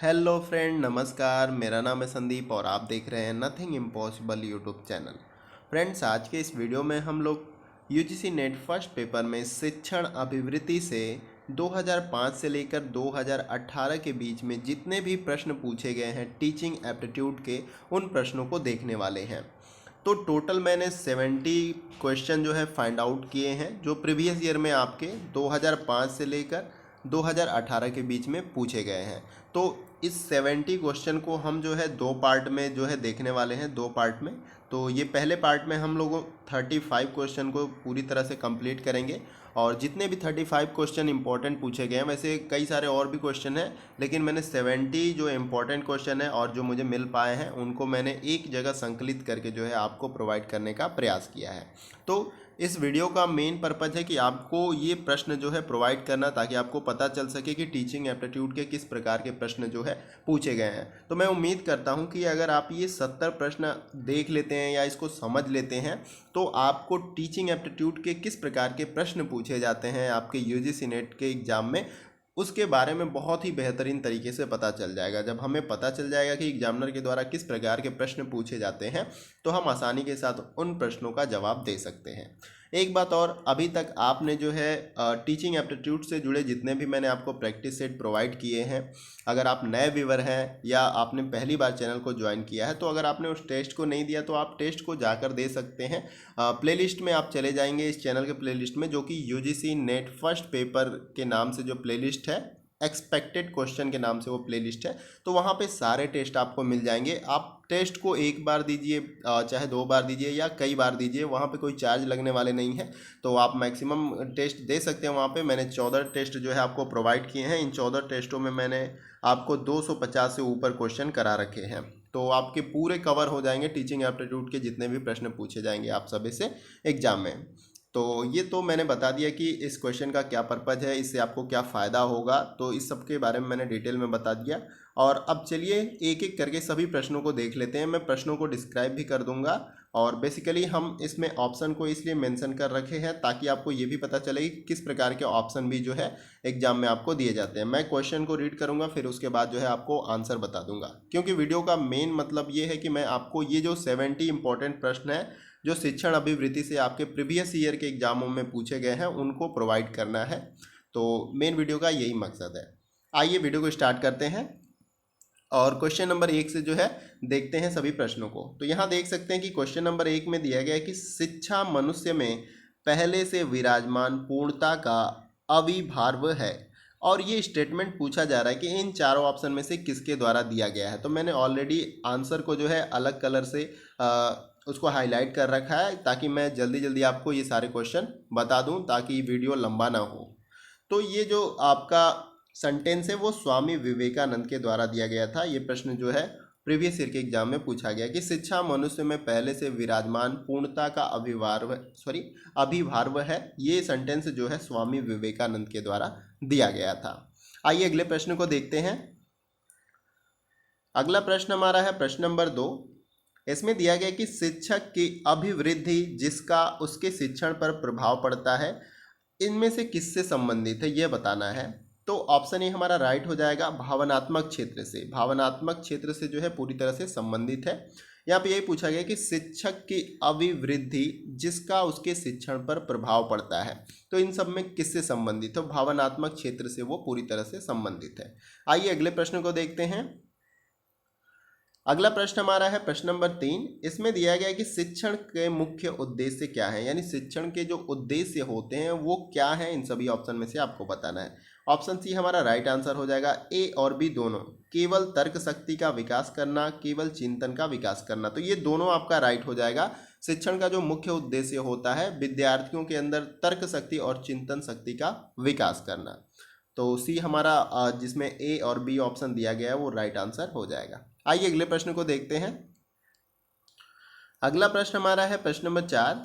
Hello friend, नमस्कार। मेरा नाम है संदीप और आप देख रहे हैं nothing impossible YouTube channel. Friends, आज के इस वीडियो में हम लोग यूजीसी नेट फर्स्ट पेपर में शिक्षण अभिवृत्ति से 2005 से लेकर 2018 के बीच में जितने भी प्रश्न पूछे गए हैं टीचिंग एप्टीट्यूड के, उन प्रश्नों को देखने वाले हैं। तो टोटल मैंने 70 क्वेश्चन जो है फाइंड आउट किए हैं, जो प्रीवियस ईयर में आपके 2005 से लेकर 2018 के बीच में पूछे गए हैं। तो इस 70 क्वेश्चन को हम जो है दो पार्ट में जो है देखने वाले हैं, दो पार्ट में। तो ये पहले पार्ट में हम लोग 35 क्वेश्चन को पूरी तरह से कंप्लीट करेंगे, और जितने भी 35 क्वेश्चन इंपॉर्टेंट पूछे गए हैं, वैसे कई सारे और भी क्वेश्चन हैं, लेकिन मैंने 70 जो इम्पोर्टेंट क्वेश्चन है और जो मुझे मिल पाए हैं उनको मैंने एक जगह संकलित करके जो है आपको प्रोवाइड करने का प्रयास किया है। तो इस वीडियो का मेन पर्पज़ है कि आपको ये प्रश्न जो है प्रोवाइड करना, ताकि आपको पता चल सके कि टीचिंग एप्टीट्यूड के किस प्रकार के प्रश्न जो है पूछे गए हैं। तो मैं उम्मीद करता हूँ कि अगर आप ये 70 प्रश्न देख लेते हैं या इसको समझ लेते हैं, तो आपको टीचिंग एप्टीट्यूड के किस प्रकार के प्रश्न पूछे जाते हैं आपके यूजीसी नेट के एग्ज़ाम में, उसके बारे में बहुत ही बेहतरीन तरीके से पता चल जाएगा। जब हमें पता चल जाएगा कि एग्जामिनर के द्वारा किस प्रकार के प्रश्न पूछे जाते हैं, तो हम आसानी के साथ उन प्रश्नों का जवाब दे सकते हैं। एक बात और, अभी तक आपने जो है टीचिंग एप्टीट्यूड से जुड़े जितने भी मैंने आपको प्रैक्टिस सेट प्रोवाइड किए हैं, अगर आप नए व्यूअर हैं या आपने पहली बार चैनल को ज्वाइन किया है, तो अगर आपने उस टेस्ट को नहीं दिया तो आप टेस्ट को जाकर दे सकते हैं। प्लेलिस्ट में आप चले जाएंगे, इस चैनल के प्लेलिस्ट में, जो कि यूजीसी नेट फर्स्ट पेपर के नाम से जो प्लेलिस्ट है, एक्सपेक्टेड क्वेश्चन के नाम से वो प्लेलिस्ट है, तो वहाँ पे सारे टेस्ट आपको मिल जाएंगे। आप टेस्ट को एक बार दीजिए, चाहे दो बार दीजिए या कई बार दीजिए, वहाँ पे कोई चार्ज लगने वाले नहीं है। तो आप मैक्सिमम टेस्ट दे सकते हैं वहाँ पे। मैंने 14 टेस्ट जो है आपको प्रोवाइड किए हैं। इन 14 टेस्टों में मैंने आपको 250 से ऊपर क्वेश्चन करा रखे हैं, तो आपके पूरे कवर हो जाएंगे टीचिंग एप्टीट्यूड के जितने भी प्रश्न पूछे जाएंगे आप सभी से एग्जाम में। तो ये तो मैंने बता दिया कि इस क्वेश्चन का क्या पर्पज़ है, इससे आपको क्या फ़ायदा होगा, तो इस सब के बारे में मैंने डिटेल में बता दिया। और अब चलिए एक एक करके सभी प्रश्नों को देख लेते हैं। मैं प्रश्नों को डिस्क्राइब भी कर दूंगा, और बेसिकली हम इसमें ऑप्शन को इसलिए मेंशन कर रखे हैं ताकि आपको ये भी पता चले कि किस प्रकार के ऑप्शन भी जो है एग्जाम में आपको दिए जाते हैं। मैं क्वेश्चन को रीड करूंगा, फिर उसके बाद जो है आपको आंसर बता दूंगा, क्योंकि वीडियो का मेन मतलब ये है कि मैं आपको ये जो 70 इंपॉर्टेंट प्रश्न है जो शिक्षण अभिवृत्ति से आपके प्रीवियस ईयर के एग्जामों में पूछे गए हैं, उनको प्रोवाइड करना है। तो मेन वीडियो का यही मकसद है। आइए वीडियो को स्टार्ट करते हैं, और क्वेश्चन नंबर 1 से जो है देखते हैं सभी प्रश्नों को। तो यहाँ देख सकते हैं कि क्वेश्चन नंबर 1 में दिया गया है कि शिक्षा मनुष्य में पहले से विराजमान पूर्णता का अविभाज्य है, और ये स्टेटमेंट पूछा जा रहा है कि इन चारों ऑप्शन में से किसके द्वारा दिया गया है। तो मैंने ऑलरेडी आंसर को जो है अलग कलर से उसको हाईलाइट कर रखा है, ताकि मैं जल्दी जल्दी आपको ये सारे क्वेश्चन बता दूं, ताकि वीडियो लंबा ना हो। तो ये जो आपका सेंटेंस है वो स्वामी विवेकानंद के द्वारा दिया गया था। ये प्रश्न जो है प्रीवियस ईयर के एग्जाम में पूछा गया कि शिक्षा मनुष्य में पहले से विराजमान पूर्णता का अभिभाज्य है। ये सेंटेंस जो है स्वामी विवेकानंद के द्वारा दिया गया था। आइए अगले प्रश्न को देखते हैं। अगला प्रश्न हमारा है प्रश्न नंबर 2। इसमें दिया गया कि शिक्षक की अभिवृद्धि जिसका उसके शिक्षण पर प्रभाव पड़ता है, इनमें से किससे संबंधित है, यह बताना है। तो ऑप्शन ए हमारा राइट हो जाएगा, भावनात्मक क्षेत्र से। भावनात्मक क्षेत्र से जो है पूरी तरह से संबंधित है। यहाँ पे यही पूछा गया कि शिक्षक की अभिवृद्धि जिसका उसके शिक्षण पर प्रभाव पड़ता है, तो इन सब में किससे संबंधित है, भावनात्मक क्षेत्र से वो पूरी तरह से संबंधित है। आइए अगले प्रश्न को देखते हैं। अगला प्रश्न हमारा है प्रश्न नंबर 3। इसमें दिया गया है कि शिक्षण के मुख्य उद्देश्य क्या है, यानी शिक्षण के जो उद्देश्य होते हैं वो क्या है, इन सभी ऑप्शन में से आपको बताना है। ऑप्शन सी हमारा राइट आंसर हो जाएगा। ए और बी दोनों, केवल तर्क शक्ति का विकास करना, केवल चिंतन का विकास करना, तो ये दोनों आपका राइट हो जाएगा। शिक्षण का जो मुख्य उद्देश्य होता है विद्यार्थियों के अंदर तर्क शक्ति और चिंतन शक्ति का विकास करना। तो सी हमारा जिसमें ए और बी ऑप्शन दिया गया है वो राइट आंसर हो जाएगा। आइए अगले प्रश्न को देखते हैं। अगला प्रश्न हमारा है प्रश्न नंबर 4।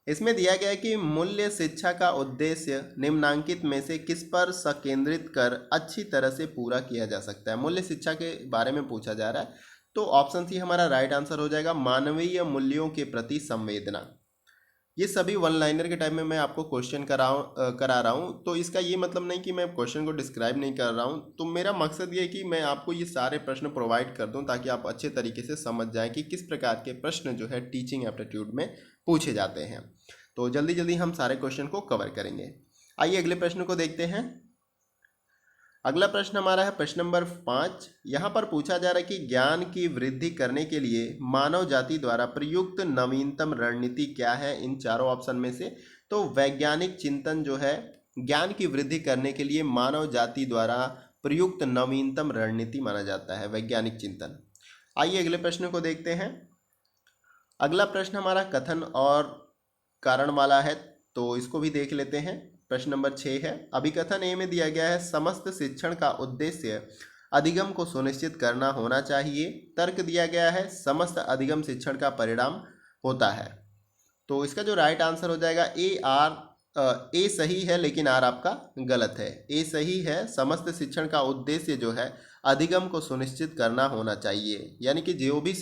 इसमें दिया गया है कि मूल्य शिक्षा का उद्देश्य निम्नांकित में से किस पर संकेंद्रित कर अच्छी तरह से पूरा किया जा सकता है। मूल्य शिक्षा के बारे में पूछा जा रहा है, तो ऑप्शन सी हमारा राइट आंसर हो जाएगा, मानवीय मूल्यों के प्रति संवेदना। ये सभी वन लाइनर के टाइप में मैं आपको क्वेश्चन करा रहा हूँ। तो इसका ये मतलब नहीं कि मैं क्वेश्चन को डिस्क्राइब नहीं कर रहा हूँ। तो मेरा मकसद ये है कि मैं आपको ये सारे प्रश्न प्रोवाइड कर दूँ ताकि आप अच्छे तरीके से समझ जाएं कि किस प्रकार के प्रश्न जो है टीचिंग एप्टीट्यूड में पूछे जाते हैं। तो जल्दी जल्दी हम सारे क्वेश्चन को कवर करेंगे। आइए अगले प्रश्न को देखते हैं। अगला प्रश्न हमारा है प्रश्न नंबर 5। यहाँ पर पूछा जा रहा है कि ज्ञान की वृद्धि करने के लिए मानव जाति द्वारा प्रयुक्त नवीनतम रणनीति क्या है इन चारों ऑप्शन में से। तो वैज्ञानिक चिंतन जो है ज्ञान की वृद्धि करने के लिए मानव जाति द्वारा प्रयुक्त नवीनतम रणनीति माना जाता है, वैज्ञानिक चिंतन। आइए अगले प्रश्न को देखते हैं। अगला प्रश्न हमारा कथन और कारण वाला है, तो इसको भी देख लेते हैं। प्रश्न नंबर 6 है। अभिकथन ए में दिया गया है समस्त शिक्षण का उद्देश्य अधिगम को सुनिश्चित करना होना चाहिए। तर्क दिया गया है समस्त अधिगम शिक्षण का परिणाम होता है। तो इसका जो राइट आंसर हो जाएगा ए सही है लेकिन आर आपका गलत है। ए सही है, समस्त शिक्षण का उद्देश्य जो है अधिगम को सुनिश्चित करना होना चाहिए। यानी कि जो भी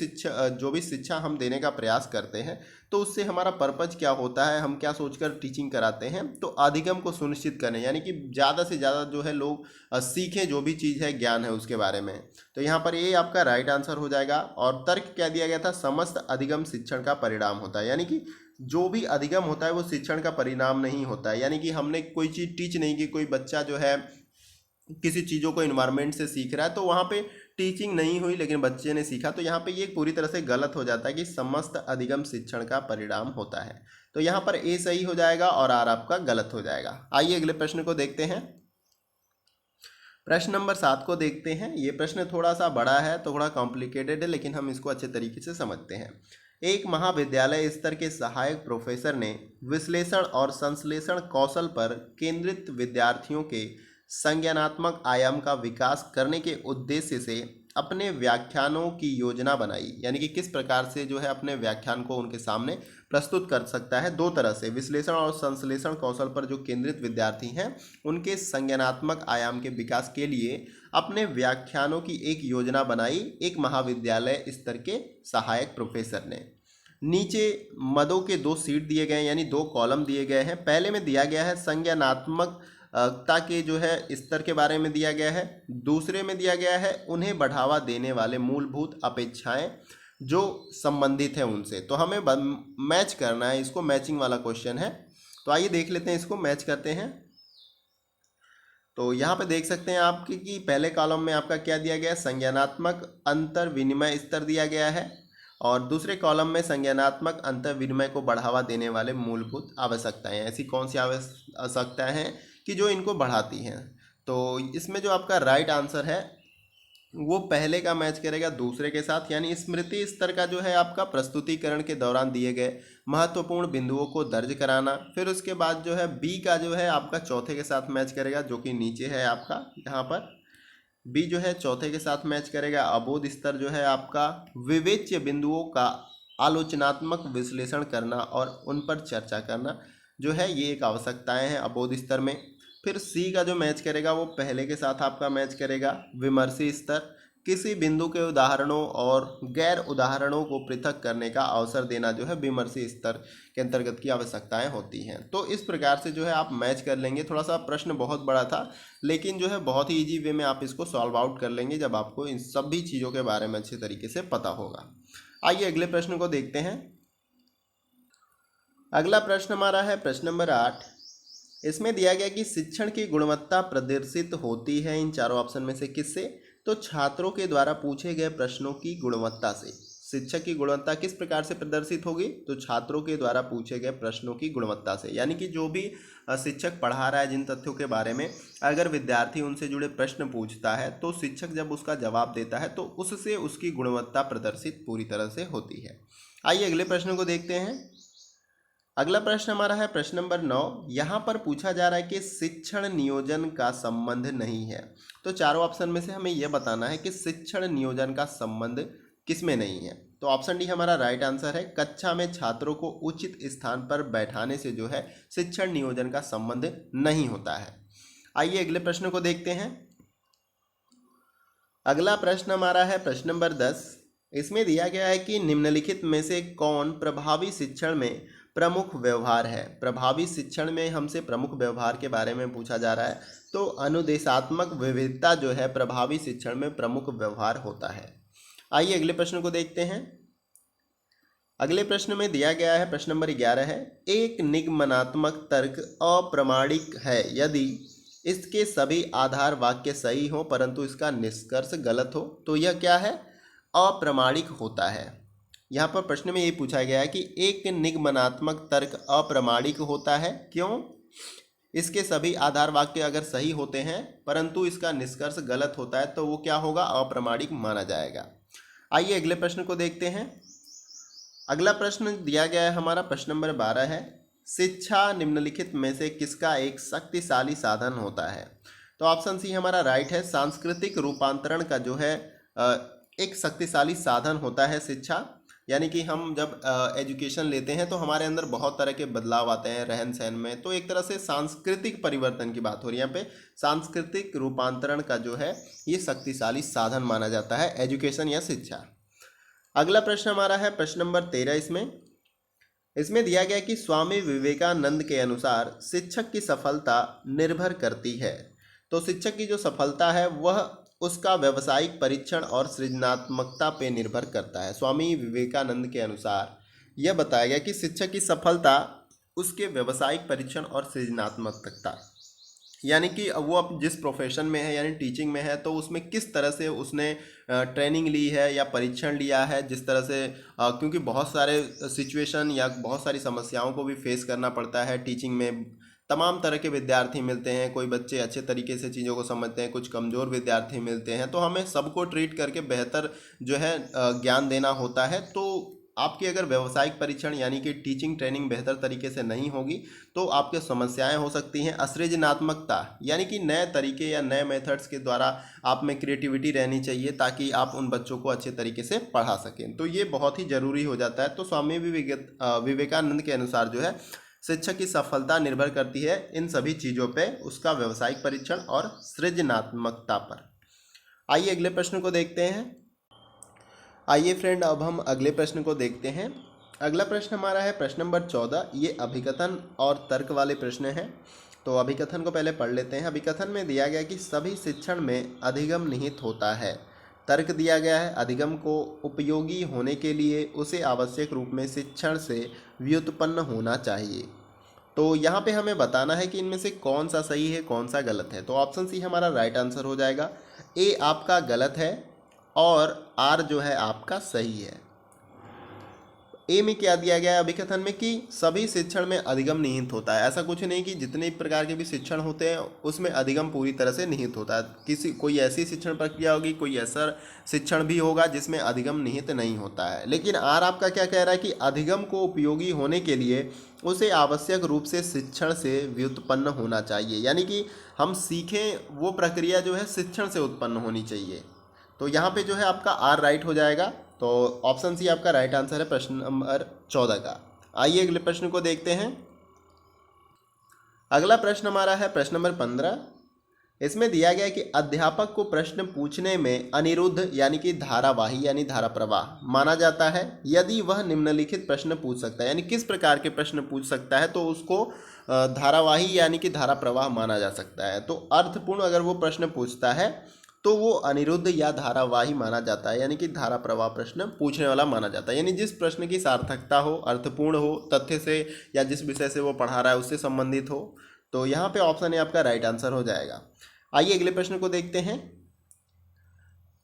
शिक्षा हम देने का प्रयास करते हैं तो उससे हमारा पर्पज क्या होता है, हम क्या सोचकर टीचिंग कराते हैं, तो अधिगम को सुनिश्चित करें, यानी कि ज़्यादा से ज़्यादा जो है लोग सीखें जो भी चीज़ है, ज्ञान है उसके बारे में। तो यहाँ पर ये आपका राइट आंसर हो जाएगा। और तर्क क्या दिया गया था, समस्त अधिगम शिक्षण का परिणाम होता है। यानी कि जो भी अधिगम होता है वो शिक्षण का परिणाम नहीं होता है। यानी कि हमने कोई चीज़ टीच नहीं की, कोई बच्चा जो है किसी चीज़ों को इन्वायरमेंट से सीख रहा है तो वहाँ पे टीचिंग नहीं हुई लेकिन बच्चे ने सीखा, तो यहाँ पे ये पूरी तरह से गलत हो जाता है कि समस्त अधिगम शिक्षण का परिणाम होता है। तो यहाँ पर ए सही हो जाएगा और आर आपका गलत हो जाएगा। आइए अगले प्रश्न को देखते हैं। प्रश्न नंबर 7 को देखते हैं। ये प्रश्न थोड़ा सा बड़ा है, थोड़ा कॉम्प्लिकेटेड है, लेकिन हम इसको अच्छे तरीके से समझते हैं। एक महाविद्यालय स्तर के सहायक प्रोफेसर ने विश्लेषण और संश्लेषण कौशल पर केंद्रित विद्यार्थियों के संज्ञानात्मक आयाम का विकास करने के उद्देश्य से अपने व्याख्यानों की योजना बनाई। यानी कि किस प्रकार से जो है अपने व्याख्यान को उनके सामने प्रस्तुत कर सकता है। दो तरह से, विश्लेषण और संश्लेषण कौशल पर जो केंद्रित विद्यार्थी हैं उनके संज्ञानात्मक आयाम के विकास के लिए अपने व्याख्यानों की एक योजना बनाई एक महाविद्यालय स्तर के सहायक प्रोफेसर ने। नीचे मदों के 2 सीट दिए गए हैं, यानी 2 कॉलम दिए गए हैं। पहले में दिया गया है संज्ञानात्मक के जो है स्तर के बारे में दिया गया है। दूसरे में दिया गया है उन्हें बढ़ावा देने वाले मूलभूत अपेक्षाएं जो संबंधित है उनसे। तो हमें मैच करना है, इसको मैचिंग वाला क्वेश्चन है। तो आइए देख लेते हैं, इसको मैच करते हैं। तो यहाँ पे देख सकते हैं आप कि पहले कॉलम में आपका क्या दिया गया है, संज्ञानात्मक अंतर विनिमय स्तर दिया गया है, और दूसरे कॉलम में संज्ञानात्मक अंतर विनिमय को बढ़ावा देने वाले मूलभूत आवश्यकताएं। ऐसी कौन सी आवश्यकताएं हैं कि जो इनको बढ़ाती हैं। तो इसमें जो आपका राइट आंसर है वो पहले का मैच करेगा दूसरे के साथ, यानी स्मृति स्तर का जो है आपका प्रस्तुतिकरण के दौरान दिए गए महत्वपूर्ण बिंदुओं को दर्ज कराना। फिर उसके बाद जो है बी का जो है आपका चौथे के साथ मैच करेगा, जो कि नीचे है आपका। यहाँ पर बी जो है चौथे के साथ मैच करेगा। अबोध स्तर जो है आपका विवेच्य बिंदुओं का आलोचनात्मक विश्लेषण करना और उन पर चर्चा करना जो है, ये एक आवश्यकताएं हैं अबोध स्तर में। फिर सी का जो मैच करेगा वो पहले के साथ आपका मैच करेगा विमर्शी स्तर, किसी बिंदु के उदाहरणों और गैर उदाहरणों को पृथक करने का अवसर देना जो है विमर्शी स्तर के अंतर्गत की आवश्यकताएं होती हैं। तो इस प्रकार से जो है आप मैच कर लेंगे। थोड़ा सा प्रश्न बहुत बड़ा था लेकिन जो है बहुत ही ईजी वे में आप इसको सॉल्व आउट कर लेंगे जब आपको इन सभी चीज़ों के बारे में अच्छे तरीके से पता होगा। आइए अगले प्रश्न को देखते हैं। अगला प्रश्न हमारा है प्रश्न नंबर 8। इसमें दिया गया कि शिक्षण की गुणवत्ता प्रदर्शित होती है इन चारों ऑप्शन में से किससे। तो छात्रों के द्वारा पूछे गए प्रश्नों की गुणवत्ता से। शिक्षक की गुणवत्ता किस प्रकार से प्रदर्शित होगी, तो छात्रों के द्वारा पूछे गए प्रश्नों की गुणवत्ता से। यानी कि जो भी शिक्षक पढ़ा रहा है जिन तथ्यों के बारे में, अगर विद्यार्थी उनसे जुड़े प्रश्न पूछता है तो शिक्षक जब उसका जवाब देता है तो उससे उसकी गुणवत्ता प्रदर्शित पूरी तरह से होती है। आइए अगले प्रश्न को देखते हैं। अगला प्रश्न हमारा है प्रश्न नंबर 9। यहाँ पर पूछा जा रहा है कि शिक्षण नियोजन का संबंध नहीं है। तो चारों ऑप्शन में से हमें यह बताना है कि शिक्षण नियोजन का संबंध किसमें नहीं है। तो ऑप्शन डी हमारा राइट आंसर है, कक्षा में छात्रों को उचित स्थान पर बैठाने से जो है शिक्षण नियोजन का संबंध नहीं होता है। आइए अगले प्रश्न को देखते हैं। अगला प्रश्न हमारा है प्रश्न नंबर 10। इसमें दिया गया है कि निम्नलिखित में से कौन प्रभावी शिक्षण में प्रमुख व्यवहार है। प्रभावी शिक्षण में हमसे प्रमुख व्यवहार के बारे में पूछा जा रहा है, तो अनुदेशात्मक विविधता जो है प्रभावी शिक्षण में प्रमुख व्यवहार होता है। आइए अगले प्रश्न को देखते हैं। अगले प्रश्न में दिया गया है, प्रश्न नंबर 11 है, एक निगमनात्मक तर्क अप्रामाणिक है यदि इसके सभी आधार वाक्य सही हो परंतु इसका निष्कर्ष गलत हो, तो यह क्या है? अप्रामाणिक होता है। यहाँ पर प्रश्न में ये पूछा गया है कि एक निगमनात्मक तर्क अप्रामाणिक होता है, क्यों? इसके सभी आधार वाक्य अगर सही होते हैं परंतु इसका निष्कर्ष गलत होता है तो वो क्या होगा? अप्रामाणिक माना जाएगा। आइए अगले प्रश्न को देखते हैं। अगला प्रश्न दिया गया है हमारा, प्रश्न नंबर 12 है, शिक्षा निम्नलिखित में से किसका एक शक्तिशाली साधन होता है? तो ऑप्शन सी हमारा राइट है। सांस्कृतिक रूपांतरण का जो है एक शक्तिशाली साधन होता है शिक्षा। यानी कि हम जब एजुकेशन लेते हैं तो हमारे अंदर बहुत तरह के बदलाव आते हैं रहन सहन में, तो एक तरह से सांस्कृतिक परिवर्तन की बात हो रही है यहाँ पे। सांस्कृतिक रूपांतरण का जो है ये शक्तिशाली साधन माना जाता है एजुकेशन या शिक्षा। अगला प्रश्न हमारा है प्रश्न नंबर 13। इसमें दिया गया कि स्वामी विवेकानंद के अनुसार शिक्षक की सफलता निर्भर करती है। तो शिक्षक की जो सफलता है वह उसका व्यावसायिक परीक्षण और सृजनात्मकता पे निर्भर करता है। स्वामी विवेकानंद के अनुसार यह बताया गया कि शिक्षक की सफलता उसके व्यावसायिक परीक्षण और सृजनात्मकता, यानी कि वो अब जिस प्रोफेशन में है यानी टीचिंग में है तो उसमें किस तरह से उसने ट्रेनिंग ली है या परीक्षण लिया है, जिस तरह से क्योंकि बहुत सारे सिचुएशन या बहुत सारी समस्याओं को भी फेस करना पड़ता है टीचिंग में। तमाम तरह के विद्यार्थी मिलते हैं, कोई बच्चे अच्छे तरीके से चीज़ों को समझते हैं, कुछ कमज़ोर विद्यार्थी मिलते हैं, तो हमें सबको ट्रीट करके बेहतर जो है ज्ञान देना होता है। तो आपकी अगर व्यावसायिक परीक्षण यानी कि टीचिंग ट्रेनिंग बेहतर तरीके से नहीं होगी तो आपके समस्याएं हो सकती हैं। असृजनात्मकता यानी कि नए तरीके या नए मेथड्स के द्वारा आप में क्रिएटिविटी रहनी चाहिए ताकि आप उन बच्चों को अच्छे तरीके से पढ़ा सकें, तो ये बहुत ही ज़रूरी हो जाता है। तो स्वामी विवेकानंद के अनुसार जो है शिक्षक की सफलता निर्भर करती है इन सभी चीज़ों पर, उसका व्यावसायिक परीक्षण और सृजनात्मकता पर। आइए अगले प्रश्न को देखते हैं। आइए फ्रेंड अब हम अगले प्रश्न को देखते हैं। अगला प्रश्न हमारा है प्रश्न नंबर 14। ये अभिकथन और तर्क वाले प्रश्न हैं, तो अभिकथन को पहले पढ़ लेते हैं। अभिकथन में दिया गया कि सभी शिक्षण में अधिगम निहित होता है। तर्क दिया गया है, अधिगम को उपयोगी होने के लिए उसे आवश्यक रूप में शिक्षण से व्युत्पन्न होना चाहिए। तो यहाँ पे हमें बताना है कि इनमें से कौन सा सही है कौन सा गलत है। तो ऑप्शन सी हमारा राइट आंसर हो जाएगा। ए आपका गलत है और आर जो है आपका सही है। ए में क्या दिया गया है अभिकथन में कि सभी शिक्षण में अधिगम निहित होता है। ऐसा कुछ नहीं कि जितने प्रकार के भी शिक्षण होते हैं उसमें अधिगम पूरी तरह से निहित होता है। कोई ऐसी शिक्षण प्रक्रिया होगी, कोई ऐसा शिक्षण भी होगा जिसमें अधिगम निहित नहीं होता है। लेकिन आर आपका क्या कह रहा है कि अधिगम को उपयोगी होने के लिए उसे आवश्यक रूप से शिक्षण से व्युत्पन्न होना चाहिए, यानी कि हम सीखें वो प्रक्रिया जो है शिक्षण से उत्पन्न होनी चाहिए। तो यहाँ पे जो है आपका आर राइट हो जाएगा। तो ऑप्शन सी आपका राइट आंसर है प्रश्न नंबर 14 का। आइए अगले प्रश्न को देखते हैं। अगला प्रश्न हमारा है प्रश्न नंबर 15। इसमें दिया गया है कि अध्यापक को प्रश्न पूछने में अनिरुद्ध यानी कि धारावाही यानी धारा प्रवाह माना जाता है यदि वह निम्नलिखित प्रश्न पूछ सकता है। यानी किस प्रकार के प्रश्न पूछ सकता है तो उसको धारावाही यानी कि धारा प्रवाह माना जा सकता है। तो अर्थपूर्ण अगर वो प्रश्न पूछता है तो वो अनिरुद्ध या धारावाही माना जाता है, यानी कि धारा प्रवाह प्रश्न पूछने वाला माना जाता है। यानी जिस प्रश्न की सार्थकता हो, अर्थपूर्ण हो, तथ्य से या जिस विषय से वो पढ़ा रहा है उससे संबंधित हो। तो यहाँ पे ऑप्शन ए आपका राइट आंसर हो जाएगा। आइए अगले प्रश्न को देखते हैं।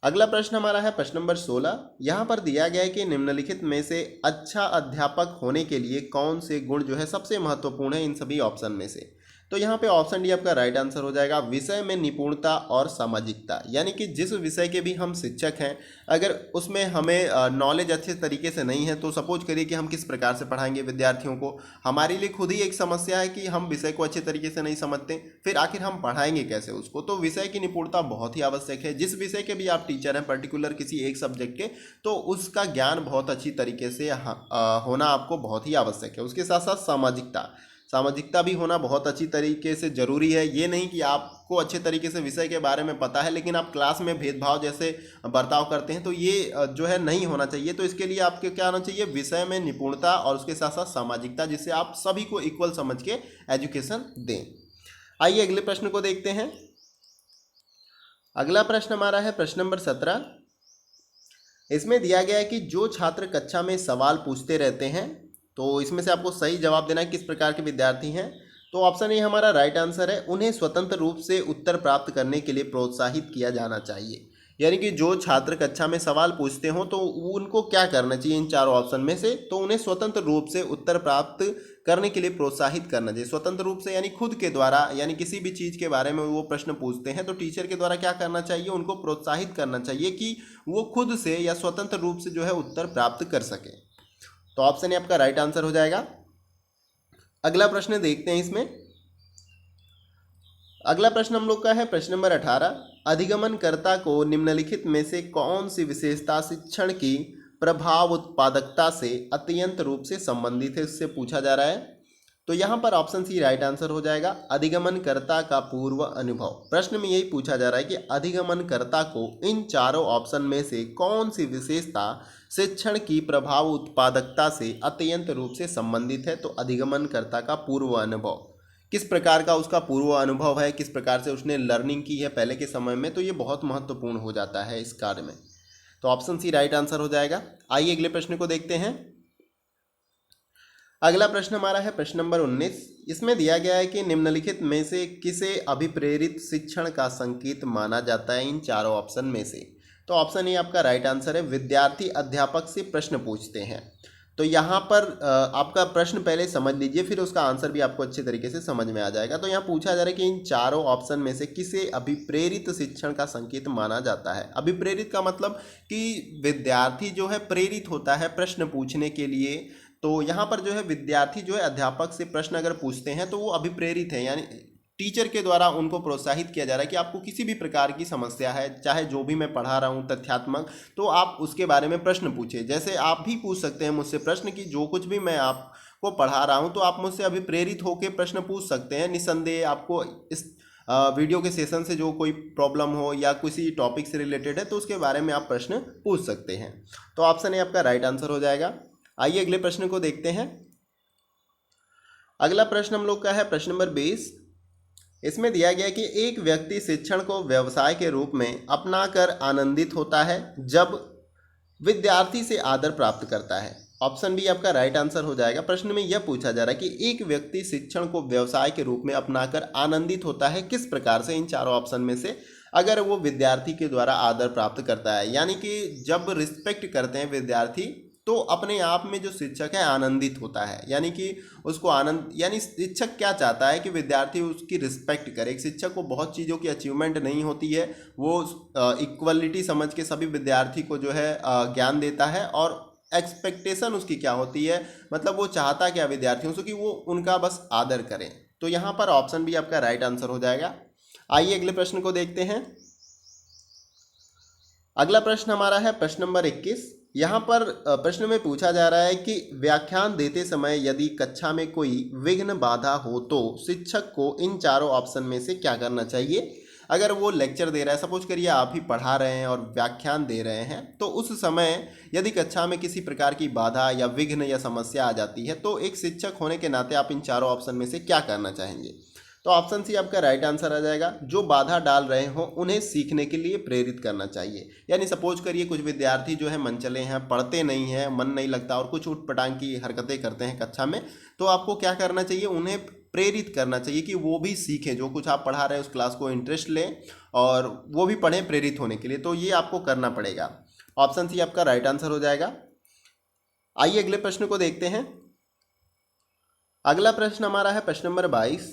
अगला प्रश्न हमारा है प्रश्न नंबर 16। यहाँ पर दिया गया है कि निम्नलिखित में से अच्छा अध्यापक होने के लिए कौन से गुण जो है सबसे महत्वपूर्ण है इन सभी ऑप्शन में से। तो यहाँ पे ऑप्शन डी आपका राइट आंसर हो जाएगा। विषय में निपुणता और सामाजिकता, यानी कि जिस विषय के भी हम शिक्षक हैं अगर उसमें हमें नॉलेज अच्छे तरीके से नहीं है तो सपोज करिए कि हम किस प्रकार से पढ़ाएंगे विद्यार्थियों को। हमारे लिए खुद ही एक समस्या है कि हम विषय को अच्छे तरीके से नहीं समझते, फिर आखिर हम पढ़ाएंगे कैसे उसको। तो विषय की निपुणता बहुत ही आवश्यक है। जिस विषय के भी आप टीचर हैं पर्टिकुलर किसी एक सब्जेक्ट के, तो उसका ज्ञान बहुत अच्छी तरीके से होना आपको बहुत ही आवश्यक है। उसके साथ साथ सामाजिकता, सामाजिकता भी होना बहुत अच्छी तरीके से ज़रूरी है। ये नहीं कि आपको अच्छे तरीके से विषय के बारे में पता है लेकिन आप क्लास में भेदभाव जैसे बर्ताव करते हैं, तो ये जो है नहीं होना चाहिए। तो इसके लिए आपके क्या होना चाहिए, विषय में निपुणता और उसके साथ साथ सामाजिकता, जिससे आप सभी को इक्वल समझ के एजुकेशन दें। आइए अगले प्रश्न को देखते हैं। अगला प्रश्न हमारा है प्रश्न नंबर 17। इसमें दिया गया है कि जो छात्र कक्षा में सवाल पूछते रहते हैं, तो इसमें से आपको सही जवाब देना है किस प्रकार के विद्यार्थी हैं। तो ऑप्शन ए हमारा राइट आंसर है, उन्हें स्वतंत्र रूप से उत्तर प्राप्त करने के लिए प्रोत्साहित किया जाना चाहिए। यानी कि जो छात्र कक्षा में सवाल पूछते हो तो उनको क्या करना चाहिए इन चारों ऑप्शन में से, तो उन्हें स्वतंत्र रूप से उत्तर प्राप्त करने के लिए प्रोत्साहित करना चाहिए। स्वतंत्र रूप से यानी खुद के द्वारा, यानी किसी भी चीज़ के बारे में वो प्रश्न पूछते हैं तो टीचर के द्वारा क्या करना चाहिए, उनको प्रोत्साहित करना चाहिए कि वो खुद से या स्वतंत्र रूप से जो है उत्तर प्राप्त कर सके। तो ऑप्शन ए आपका राइट आंसर हो जाएगा। अगला प्रश्न देखते हैं इसमें। अगला प्रश्न हम लोग का है प्रश्न नंबर 18। अधिगमनकर्ता को निम्नलिखित में से कौन सी विशेषता शिक्षण की प्रभाव उत्पादकता से अत्यंत रूप से संबंधित है, इससे पूछा जा रहा है। तो यहाँ पर ऑप्शन सी राइट आंसर हो जाएगा, अधिगमनकर्ता का पूर्व अनुभव। प्रश्न में यही पूछा जा रहा है कि अधिगमनकर्ता को इन चारों ऑप्शन में से कौन सी विशेषता शिक्षण की प्रभाव उत्पादकता से अत्यंत रूप से संबंधित है। तो अधिगमनकर्ता का पूर्व अनुभव, किस प्रकार का उसका पूर्व अनुभव है, किस प्रकार से उसने लर्निंग की है पहले के समय में, तो ये बहुत महत्वपूर्ण हो जाता है इस कार्य में। तो ऑप्शन सी राइट आंसर हो जाएगा। आइए अगले प्रश्न को देखते हैं। अगला प्रश्न हमारा है प्रश्न नंबर 19। इसमें दिया गया है कि निम्नलिखित में से किसे अभिप्रेरित शिक्षण का संकेत माना जाता है इन चारों ऑप्शन में से। तो ऑप्शन ए आपका राइट आंसर है, विद्यार्थी अध्यापक से प्रश्न पूछते हैं। तो यहाँ पर आपका प्रश्न पहले समझ लीजिए, फिर उसका आंसर भी आपको अच्छे तरीके से समझ में आ जाएगा। तो यहाँ पूछा जा रहा है कि इन चारों ऑप्शन में से किसे अभिप्रेरित शिक्षण का संकेत माना जाता है। अभिप्रेरित का मतलब कि विद्यार्थी जो है प्रेरित होता है प्रश्न पूछने के लिए। तो यहाँ पर जो है विद्यार्थी जो है अध्यापक से प्रश्न अगर पूछते हैं तो वो अभिप्रेरित है, यानी टीचर के द्वारा उनको प्रोत्साहित किया जा रहा है कि आपको किसी भी प्रकार की समस्या है, चाहे जो भी मैं पढ़ा रहा हूँ तथ्यात्मक, तो आप उसके बारे में प्रश्न पूछे। जैसे आप भी पूछ सकते हैं मुझसे प्रश्न कि जो कुछ भी मैं आपको पढ़ा रहा हूँ तो आप मुझसे अभिप्रेरित होकर प्रश्न पूछ सकते हैं। निस्संदेह आपको इस वीडियो के सेशन से जो कोई प्रॉब्लम हो या किसी टॉपिक से रिलेटेड है तो उसके बारे में आप प्रश्न पूछ सकते हैं। तो ऑप्शन ए आपका राइट आंसर हो जाएगा। आइए अगले प्रश्न को देखते हैं। अगला प्रश्न हम लोग का है प्रश्न नंबर 20। इसमें दिया गया कि एक व्यक्ति शिक्षण को व्यवसाय के रूप में अपनाकर आनंदित होता है जब विद्यार्थी से आदर प्राप्त करता है। ऑप्शन बी आपका राइट आंसर हो जाएगा। प्रश्न में यह पूछा जा रहा है कि एक व्यक्ति शिक्षण को व्यवसाय के रूप में अपनाकर आनंदित होता है किस प्रकार से, इन चारों ऑप्शन में से अगर वो विद्यार्थी के द्वारा आदर प्राप्त करता है। यानी कि जब रिस्पेक्ट करते हैं विद्यार्थी तो अपने आप में जो शिक्षक है आनंदित होता है, यानी कि उसको आनंद, यानी शिक्षक क्या चाहता है कि विद्यार्थी उसकी रिस्पेक्ट करे। एक शिक्षक को बहुत चीज़ों की अचीवमेंट नहीं होती है, वो इक्वलिटी समझ के सभी विद्यार्थी को जो है ज्ञान देता है। और एक्सपेक्टेशन उसकी क्या होती है, मतलब वो चाहता क्या विद्यार्थियों से कि वो उनका बस आदर करें। तो यहाँ पर ऑप्शन भी आपका राइट आंसर हो जाएगा। आइए अगले प्रश्न को देखते हैं। अगला प्रश्न हमारा है प्रश्न नंबर 21। यहाँ पर प्रश्न में पूछा जा रहा है कि व्याख्यान देते समय यदि कक्षा में कोई विघ्न बाधा हो तो शिक्षक को इन चारों ऑप्शन में से क्या करना चाहिए। अगर वो लेक्चर दे रहा है, सपोज करिए आप ही पढ़ा रहे हैं और व्याख्यान दे रहे हैं, तो उस समय यदि कक्षा में किसी प्रकार की बाधा या विघ्न या समस्या आ जाती है तो एक शिक्षक होने के नाते आप इन चारों ऑप्शन में से क्या करना चाहेंगे। तो ऑप्शन सी आपका राइट आंसर आ जाएगा, जो बाधा डाल रहे हो उन्हें सीखने के लिए प्रेरित करना चाहिए। यानी सपोज करिए कुछ विद्यार्थी जो है मनचले हैं, पढ़ते नहीं हैं, मन नहीं लगता और कुछ उठपटांग की हरकतें करते हैं कक्षा में, तो आपको क्या करना चाहिए, उन्हें प्रेरित करना चाहिए कि वो भी सीखें, जो कुछ आप पढ़ा रहे हैं उस क्लास को इंटरेस्ट लें और वो भी पढ़ें प्रेरित होने के लिए। तो ये आपको करना पड़ेगा। ऑप्शन सी आपका राइट आंसर हो जाएगा। आइए अगले प्रश्न को देखते हैं। अगला प्रश्न हमारा है प्रश्न नंबर 22।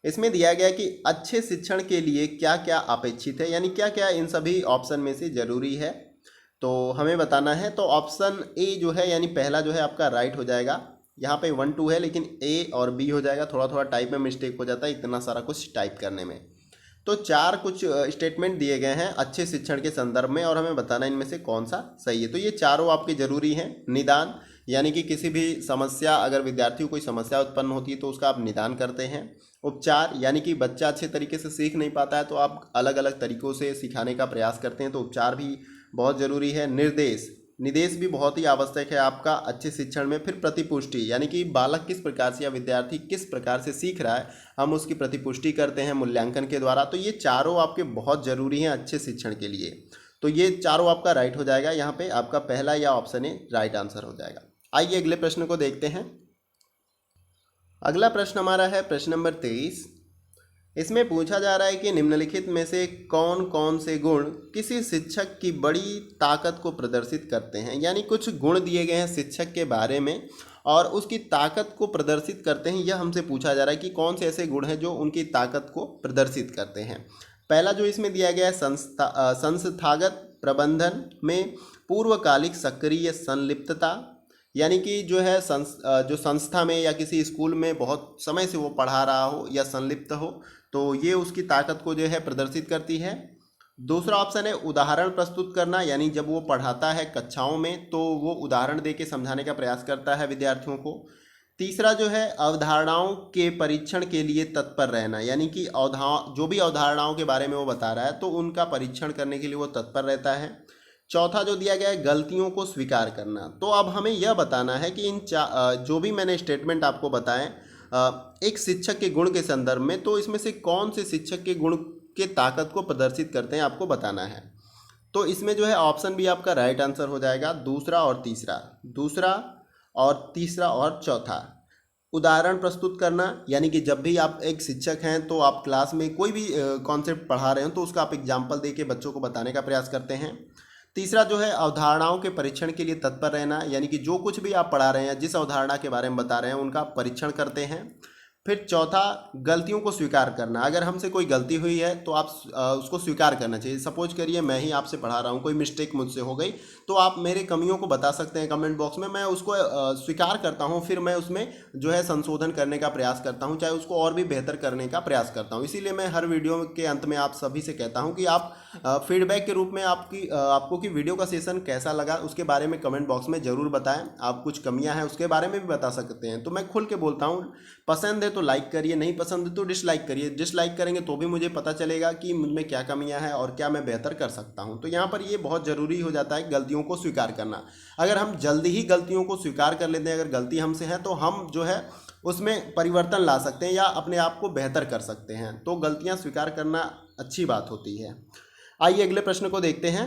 इसमें दिया गया कि अच्छे शिक्षण के लिए क्या क्या अपेक्षित है, यानी क्या क्या इन सभी ऑप्शन में से ज़रूरी है, तो हमें बताना है। तो ऑप्शन ए जो है यानी पहला जो है आपका राइट हो जाएगा। यहाँ पे 1 2 है लेकिन ए और बी हो जाएगा, थोड़ा थोड़ा टाइप में मिस्टेक हो जाता है इतना सारा कुछ टाइप करने में। तो 4 कुछ स्टेटमेंट दिए गए हैं अच्छे शिक्षण के संदर्भ में और हमें बताना इनमें से कौन सा सही है। तो ये चारों आपके ज़रूरी हैं। निदान, यानी कि किसी भी समस्या, अगर विद्यार्थी को कोई समस्या उत्पन्न होती है तो उसका आप निदान करते हैं। उपचार, यानी कि बच्चा अच्छे तरीके से सीख नहीं पाता है तो आप अलग अलग तरीक़ों से सिखाने का प्रयास करते हैं, तो उपचार भी बहुत ज़रूरी है। निर्देश, निदेश भी बहुत ही आवश्यक है आपका अच्छे शिक्षण में। फिर प्रतिपुष्टि, यानी कि बालक किस प्रकार से या विद्यार्थी किस प्रकार से सीख रहा है, हम उसकी प्रतिपुष्टि करते हैं मूल्यांकन के द्वारा। तो ये चारों आपके बहुत ज़रूरी हैं अच्छे शिक्षण के लिए। तो ये चारों आपका राइट हो जाएगा, यहाँ पे आपका पहला या ऑप्शन ए राइट आंसर हो जाएगा। आइए अगले प्रश्न को देखते हैं। अगला प्रश्न हमारा है प्रश्न नंबर 23। इसमें पूछा जा रहा है कि निम्नलिखित में से कौन कौन से गुण किसी शिक्षक की बड़ी ताकत को प्रदर्शित करते हैं। यानी कुछ गुण दिए गए हैं शिक्षक के बारे में और उसकी ताकत को प्रदर्शित करते हैं, यह हमसे पूछा जा रहा है कि कौन से ऐसे गुण हैं जो उनकी ताकत को प्रदर्शित करते हैं। पहला जो इसमें दिया गया है संस्थागत प्रबंधन में पूर्वकालिक सक्रिय संलिप्तता, यानी कि जो है जो संस्था में या किसी स्कूल में बहुत समय से वो पढ़ा रहा हो या संलिप्त हो, तो ये उसकी ताकत को जो है प्रदर्शित करती है। दूसरा ऑप्शन है उदाहरण प्रस्तुत करना, यानी जब वो पढ़ाता है कक्षाओं में तो वो उदाहरण दे के समझाने का प्रयास करता है विद्यार्थियों को। तीसरा जो है अवधारणाओं के परीक्षण के लिए तत्पर रहना, यानी कि जो भी अवधारणाओं के बारे में वो बता रहा है तो उनका परीक्षण करने के लिए वो तत्पर रहता है। चौथा जो दिया गया है गलतियों को स्वीकार करना। तो अब हमें यह बताना है कि जो भी मैंने स्टेटमेंट आपको बताएं एक शिक्षक के गुण के संदर्भ में, तो इसमें से कौन से शिक्षक के गुण के ताकत को प्रदर्शित करते हैं आपको बताना है। तो इसमें जो है ऑप्शन भी आपका राइट आंसर हो जाएगा, दूसरा और तीसरा और चौथा। उदाहरण प्रस्तुत करना, यानी कि जब भी आप एक शिक्षक हैं तो आप क्लास में कोई भी कॉन्सेप्ट पढ़ा रहे हो तो उसका आप एग्जाम्पल दे के बच्चों को बताने का प्रयास करते हैं। तीसरा जो है अवधारणाओं के परीक्षण के लिए तत्पर रहना, यानी कि जो कुछ भी आप पढ़ा रहे हैं, जिस अवधारणा के बारे में बता रहे हैं उनका परीक्षण करते हैं। फिर चौथा गलतियों को स्वीकार करना, अगर हमसे कोई गलती हुई है तो आप उसको स्वीकार करना चाहिए। सपोज करिए मैं ही आपसे पढ़ा रहा हूँ, कोई मिस्टेक मुझसे हो गई तो आप मेरे कमियों को बता सकते हैं कमेंट बॉक्स में, मैं उसको स्वीकार करता हूँ, फिर मैं उसमें जो है संशोधन करने का प्रयास करता हूँ, चाहे उसको और भी बेहतर करने का प्रयास करता हूँ। इसीलिए मैं हर वीडियो के अंत में आप सभी से कहता हूँ कि आप फीडबैक के रूप में आपको कि वीडियो का सेशन कैसा लगा उसके बारे में कमेंट बॉक्स में ज़रूर बताएं। आप कुछ कमियां हैं उसके बारे में भी बता सकते हैं। तो मैं खुल के बोलता हूं, पसंद है तो लाइक करिए, नहीं पसंद है तो डिसलाइक करिए। डिसलाइक करेंगे तो भी मुझे पता चलेगा कि मुझ में क्या कमियां हैं और क्या मैं बेहतर कर सकता हूं। तो यहाँ पर ये बहुत ज़रूरी हो जाता है गलतियों को स्वीकार करना। अगर हम जल्दी ही गलतियों को स्वीकार कर लेते हैं, अगर गलती हमसे है तो हम जो है उसमें परिवर्तन ला सकते हैं या अपने आप को बेहतर कर सकते हैं। तो गलतियाँ स्वीकार करना अच्छी बात होती है। आइए अगले प्रश्न को देखते हैं।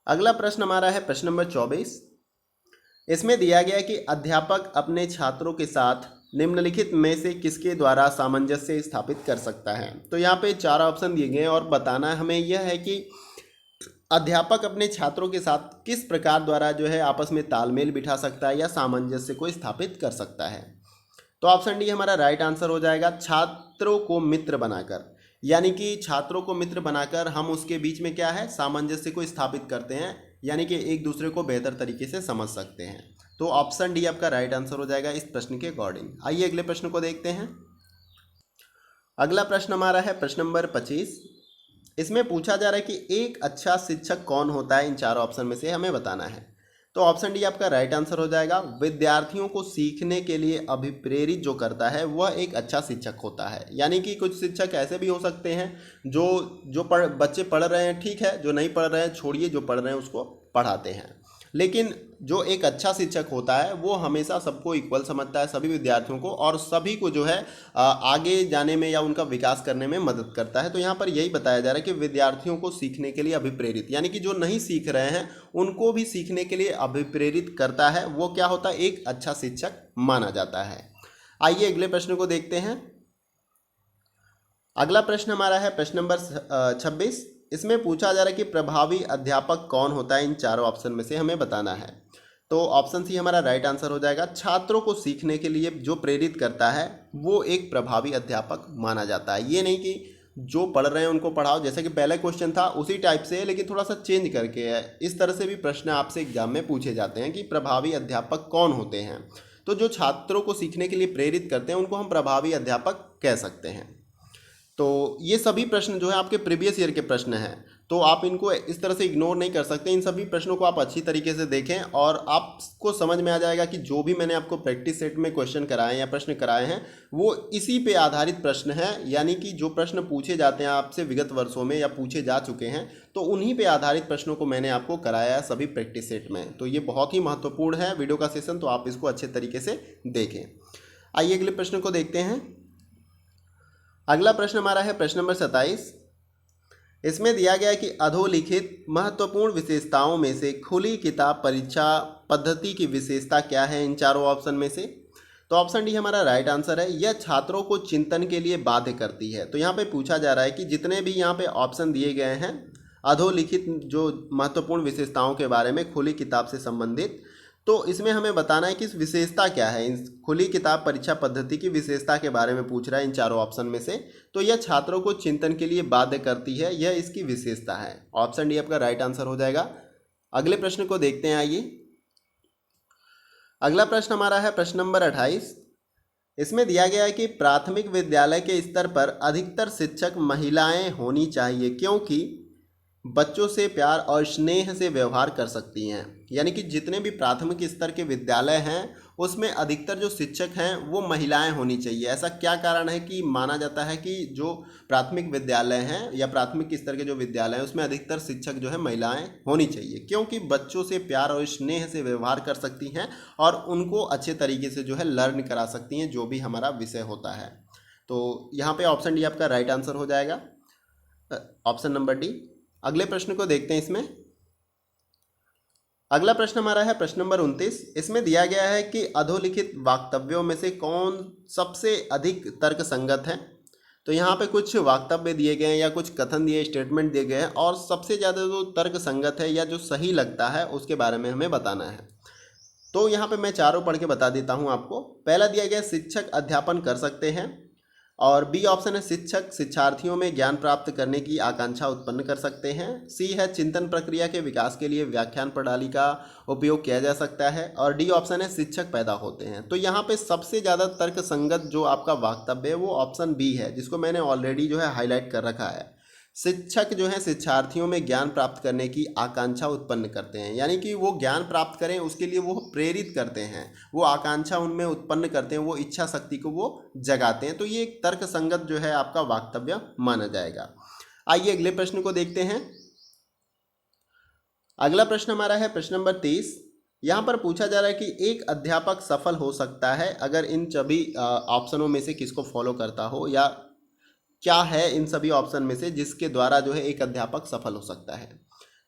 अगला प्रश्न हमारा है प्रश्न नंबर 24। इसमें दिया गया है कि अध्यापक अपने छात्रों के साथ निम्नलिखित में से किसके द्वारा सामंजस्य स्थापित कर सकता है। तो यहाँ पे 4 ऑप्शन दिए गए हैं और बताना हमें यह है कि अध्यापक अपने छात्रों के साथ किस प्रकार द्वारा जो है आपस में तालमेल बिठा सकता है या सामंजस्य को स्थापित कर सकता है। तो ऑप्शन डी हमारा राइट आंसर हो जाएगा, छात्रों को मित्र बनाकर। यानी कि छात्रों को मित्र बनाकर हम उसके बीच में क्या है सामंजस्य को स्थापित करते हैं, यानी कि एक दूसरे को बेहतर तरीके से समझ सकते हैं। तो ऑप्शन डी आपका राइट आंसर हो जाएगा इस प्रश्न के अकॉर्डिंग। आइए अगले प्रश्न को देखते हैं। अगला प्रश्न हमारा है प्रश्न नंबर 25। इसमें पूछा जा रहा है कि एक अच्छा शिक्षक कौन होता है, इन 4 ऑप्शन में से हमें बताना है। तो ऑप्शन डी आपका राइट आंसर हो जाएगा, विद्यार्थियों को सीखने के लिए अभिप्रेरित जो करता है वह एक अच्छा शिक्षक होता है। यानी कि कुछ शिक्षक ऐसे भी हो सकते हैं जो बच्चे पढ़ रहे हैं ठीक है, जो नहीं पढ़ रहे हैं छोड़िए, जो पढ़ रहे हैं उसको पढ़ाते हैं। लेकिन जो एक अच्छा शिक्षक होता है वो हमेशा सबको इक्वल समझता है, सभी विद्यार्थियों को, और सभी को जो है आगे जाने में या उनका विकास करने में मदद करता है। तो यहाँ पर यही बताया जा रहा है कि विद्यार्थियों को सीखने के लिए अभिप्रेरित, यानी कि जो नहीं सीख रहे हैं उनको भी सीखने के लिए अभिप्रेरित करता है, वो क्या होता है एक अच्छा शिक्षक माना जाता है। आइए अगले प्रश्न को देखते हैं। अगला प्रश्न हमारा है प्रश्न नंबर 26। इसमें पूछा जा रहा है कि प्रभावी अध्यापक कौन होता है, इन 4 ऑप्शन में से हमें बताना है। तो ऑप्शन सी हमारा राइट आंसर हो जाएगा, छात्रों को सीखने के लिए जो प्रेरित करता है वो एक प्रभावी अध्यापक माना जाता है। ये नहीं कि जो पढ़ रहे हैं उनको पढ़ाओ, जैसे कि पहला क्वेश्चन था उसी टाइप से है लेकिन थोड़ा सा चेंज करके है। इस तरह से भी प्रश्न आपसे एग्जाम में पूछे जाते हैं कि प्रभावी अध्यापक कौन होते हैं। तो जो छात्रों को सीखने के लिए प्रेरित करते हैं उनको हम प्रभावी अध्यापक कह सकते हैं। तो ये सभी प्रश्न जो है आपके प्रीवियस ईयर के प्रश्न हैं। तो आप इनको इस तरह से इग्नोर नहीं कर सकते। इन सभी प्रश्नों को आप अच्छी तरीके से देखें और आपको समझ में आ जाएगा कि जो भी मैंने आपको प्रैक्टिस सेट में क्वेश्चन कराए या प्रश्न कराए हैं वो इसी पे आधारित प्रश्न हैं, यानी कि जो प्रश्न पूछे जाते हैं आपसे विगत वर्षों में या पूछे जा चुके हैं तो उन्हीं पे आधारित प्रश्नों को मैंने आपको कराया है सभी प्रैक्टिस सेट में। तो ये बहुत ही महत्वपूर्ण है वीडियो का सेशन, तो आप इसको अच्छे तरीके से देखें। आइए अगले प्रश्न को देखते हैं। अगला प्रश्न हमारा है प्रश्न नंबर 27। इसमें दिया गया है कि अधोलिखित महत्वपूर्ण विशेषताओं में से खुली किताब परीक्षा पद्धति की विशेषता क्या है इन चारों ऑप्शन में से। तो ऑप्शन डी हमारा राइट आंसर है, यह छात्रों को चिंतन के लिए बाध्य करती है। तो यहाँ पे पूछा जा रहा है कि जितने भी यहाँ पे ऑप्शन दिए गए हैं अधोलिखित जो महत्वपूर्ण विशेषताओं के बारे में खुली किताब से संबंधित, तो इसमें हमें बताना है कि इस विशेषता क्या है। इन खुली किताब परीक्षा पद्धति की विशेषता के बारे में पूछ रहा है इन चारों ऑप्शन में से। तो यह छात्रों को चिंतन के लिए बाध्य करती है, यह इसकी विशेषता है। ऑप्शन डी आपका राइट आंसर हो जाएगा। अगले प्रश्न को देखते हैं। आइए अगला प्रश्न हमारा है प्रश्न नंबर 28। इसमें दिया गया है कि प्राथमिक विद्यालय के स्तर पर अधिकतर शिक्षक महिलाएं होनी चाहिए क्योंकि बच्चों से प्यार और स्नेह से व्यवहार कर सकती हैं। यानी कि जितने भी प्राथमिक स्तर के विद्यालय हैं उसमें अधिकतर जो शिक्षक हैं वो महिलाएं होनी चाहिए। ऐसा क्या कारण है कि माना जाता है कि जो प्राथमिक विद्यालय हैं या प्राथमिक स्तर के जो विद्यालय हैं उसमें अधिकतर शिक्षक जो है महिलाएं होनी चाहिए क्योंकि बच्चों से प्यार और स्नेह से व्यवहार कर सकती हैं और उनको अच्छे तरीके से जो है लर्न करा सकती हैं जो भी हमारा विषय होता है। तो यहाँ पे ऑप्शन डी आपका राइट आंसर हो जाएगा, ऑप्शन नंबर डी। अगले प्रश्न को देखते हैं। इसमें अगला प्रश्न हमारा है प्रश्न नंबर 29। इसमें दिया गया है कि अधोलिखित वक्तव्यों में से कौन सबसे अधिक तर्क संगत है। तो यहाँ पे कुछ वक्तव्य दिए गए हैं या कुछ कथन दिए स्टेटमेंट दिए गए हैं और सबसे ज़्यादा जो तर्क संगत है या जो सही लगता है उसके बारे में हमें बताना है। तो यहाँ पे मैं चारों पढ़ के बता देता हूँ आपको। पहला दिया गया शिक्षक अध्यापन कर सकते हैं, और बी ऑप्शन है शिक्षक शिक्षार्थियों में ज्ञान प्राप्त करने की आकांक्षा उत्पन्न कर सकते हैं। सी है चिंतन प्रक्रिया के विकास के लिए व्याख्यान प्रणाली का उपयोग किया जा सकता है, और डी ऑप्शन है शिक्षक पैदा होते हैं। तो यहाँ पे सबसे ज़्यादा तर्क संगत जो आपका वक्तव्य है वो ऑप्शन बी है, जिसको मैंने ऑलरेडी जो है हाईलाइट कर रखा है। शिक्षक जो है शिक्षार्थियों में ज्ञान प्राप्त करने की आकांक्षा उत्पन्न करते हैं, यानी कि वो ज्ञान प्राप्त करें उसके लिए वो प्रेरित करते हैं, वो आकांक्षा उनमें उत्पन्न करते हैं, वो इच्छा शक्ति को वो जगाते हैं। तो ये एक तर्क संगत जो है आपका वक्तव्य माना जाएगा। आइए अगले प्रश्न को देखते हैं। अगला प्रश्न हमारा है प्रश्न नंबर 30। यहाँ पर पूछा जा रहा है कि एक अध्यापक सफल हो सकता है अगर इन सभी ऑप्शनों में से किसको फॉलो करता हो, या क्या है इन सभी ऑप्शन में से जिसके द्वारा जो है एक अध्यापक सफल हो सकता है।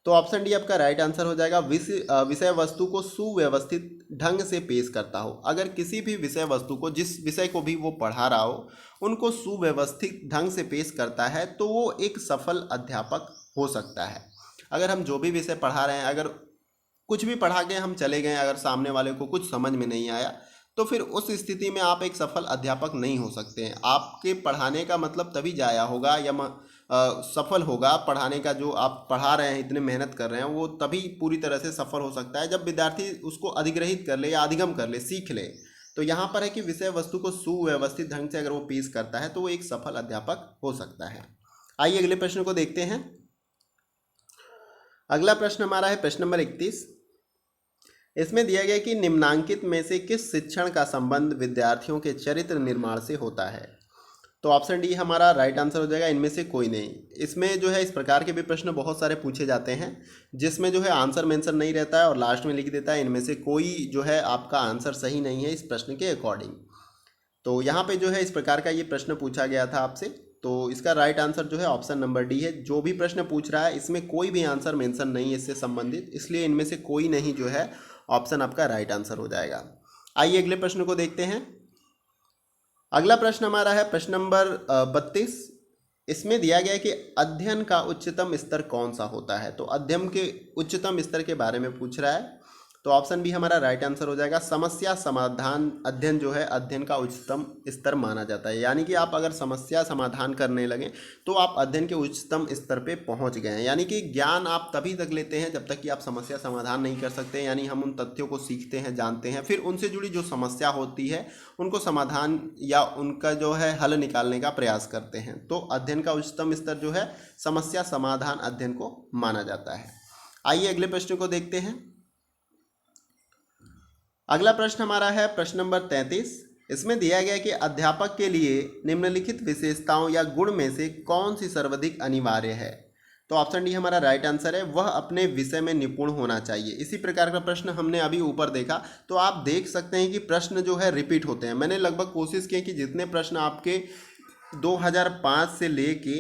तो ऑप्शन डी आपका राइट आंसर हो जाएगा, विषय वस्तु को सुव्यवस्थित ढंग से पेश करता हो। अगर किसी भी विषय वस्तु को, जिस विषय को भी वो पढ़ा रहा हो, उनको सुव्यवस्थित ढंग से पेश करता है तो वो एक सफल अध्यापक हो सकता है। अगर हम जो भी विषय पढ़ा रहे हैं, अगर कुछ भी पढ़ा के हम चले गए, अगर सामने वाले को कुछ समझ में नहीं आया तो फिर उस स्थिति में आप एक सफल अध्यापक नहीं हो सकते हैं। आपके पढ़ाने का मतलब तभी जाया होगा या सफल होगा, पढ़ाने का जो आप पढ़ा रहे हैं, इतने मेहनत कर रहे हैं, वो तभी पूरी तरह से सफल हो सकता है जब विद्यार्थी उसको अधिग्रहित कर ले या अधिगम कर ले, सीख ले। तो यहाँ पर है कि विषय वस्तु को सुव्यवस्थित ढंग से अगर वो पेश करता है तो वो एक सफल अध्यापक हो सकता है। आइए अगले प्रश्न को देखते हैं। अगला प्रश्न हमारा है प्रश्न नंबर 31। इसमें दिया गया कि निम्नांकित में से किस शिक्षण का संबंध विद्यार्थियों के चरित्र निर्माण से होता है। तो ऑप्शन डी हमारा राइट आंसर हो जाएगा, इनमें से कोई नहीं। इसमें जो है इस प्रकार के भी प्रश्न बहुत सारे पूछे जाते हैं जिसमें जो है आंसर मेंशन नहीं रहता है और लास्ट में लिख देता है इनमें से कोई जो है आपका आंसर सही नहीं है इस प्रश्न के अकॉर्डिंग। तो यहाँ पे जो है इस प्रकार का ये प्रश्न पूछा गया था आपसे, तो इसका राइट आंसर जो है ऑप्शन नंबर डी है। जो भी प्रश्न पूछ रहा है इसमें कोई भी आंसर मेंशन नहीं है इससे संबंधित, इसलिए इनमें से कोई नहीं जो है ऑप्शन आपका राइट आंसर हो जाएगा। आइए अगले प्रश्न को देखते हैं। अगला प्रश्न हमारा है प्रश्न नंबर 32। इसमें दिया गया है कि अध्ययन का उच्चतम स्तर कौन सा होता है। तो अध्ययन के उच्चतम स्तर के बारे में पूछ रहा है। तो ऑप्शन बी हमारा राइट आंसर हो जाएगा। समस्या समाधान अध्ययन जो है अध्ययन का उच्चतम स्तर माना जाता है, यानी कि आप अगर समस्या समाधान करने लगें तो आप अध्ययन के उच्चतम स्तर पे पहुंच गए हैं। यानी कि ज्ञान आप तभी तक लेते हैं जब तक कि आप समस्या समाधान नहीं कर सकते, यानी हम उन तथ्यों को सीखते हैं, जानते हैं, फिर उनसे जुड़ी जो समस्या होती है उनको समाधान या उनका जो है हल निकालने का प्रयास करते हैं। तो अध्ययन का उच्चतम स्तर जो है समस्या समाधान अध्ययन को माना जाता है। आइए अगले प्रश्न को देखते हैं। अगला प्रश्न हमारा है प्रश्न नंबर 33। इसमें दिया गया कि अध्यापक के लिए निम्नलिखित विशेषताओं या गुण में से कौन सी सर्वाधिक अनिवार्य है। तो ऑप्शन डी हमारा राइट आंसर है, वह अपने विषय में निपुण होना चाहिए। इसी प्रकार का प्रश्न हमने अभी ऊपर देखा, तो आप देख सकते हैं कि प्रश्न जो है रिपीट होते हैं। मैंने लगभग कोशिश की कि जितने प्रश्न आपके 2005 से लेके